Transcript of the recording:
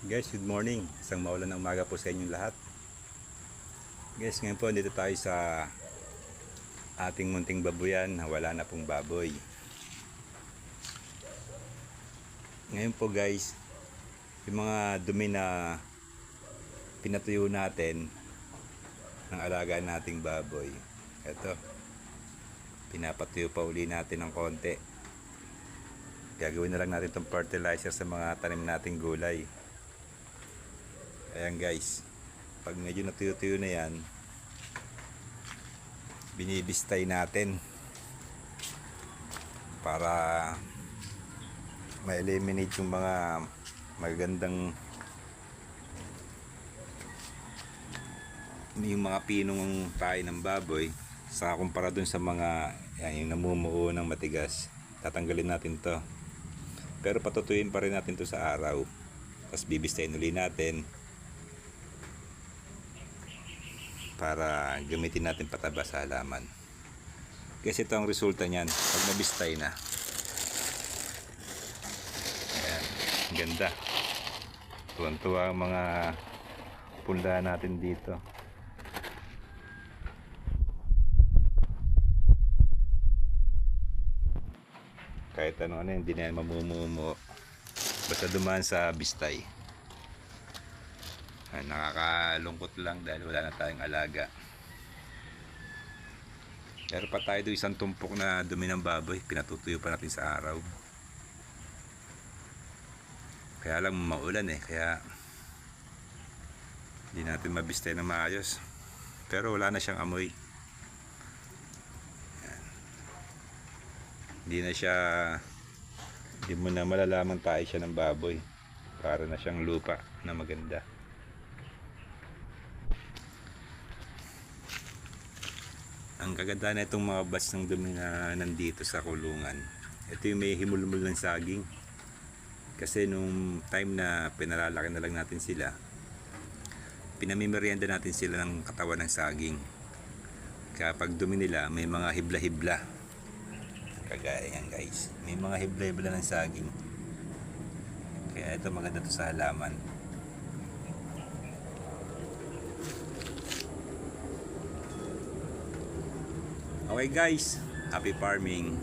Guys, good morning. Isang maulan na umaga po sa inyong lahat. Guys, ngayon po dito tayo sa ating munting babuyan na wala na pong baboy. Ngayon po guys, yung mga dumi na pinatuyo natin ng alaga nating baboy. Ito, pinapatuyo pa uli natin ng konti. Gagawin na lang natin itong fertilizer sa mga tanim nating gulay. Ayan guys, pag medyo natuyo-tuyo na yan, binibistay natin para ma-eliminate yung mga magagandang yung mga pinong tayo ng baboy sa kumpara dun sa mga yan, yung namumuo ng matigas. Tatanggalin natin to, pero patutuyuin pa rin natin to sa araw, tapos bibistayin uli natin para gamitin natin pataba sa halaman. Kasi ito ang resulta niyan pag nabistay na. Ayan, ganda. Tuwan-tuwa ang mga punla natin dito. Kahit ano hindi na yan mamumumo basta dumaan sa bistay. Nakakalungkot lang dahil wala na tayong alaga. Pero pa tayo doon isang tumpok na dumi ng baboy, pinatutuyo pa natin sa araw. Kaya lang maulan kaya hindi natin mabistay na maayos. Pero wala na siyang amoy. Yan. Hindi mo na malalaman tayo siya ng baboy. Para na siyang lupa na maganda. Ang kaganda na itong mga batch ng dumi na nandito sa kulungan. Ito yung may himulmul ng saging. Kasi nung time na pinalalaki na lang natin sila, pinamimerienda natin sila ng katawan ng saging. Kaya pag dumi nila, may mga hibla-hibla. Kagaya yan guys. May mga hibla-hibla ng saging. Kaya ito maganda to sa halaman. Okay guys, happy farming.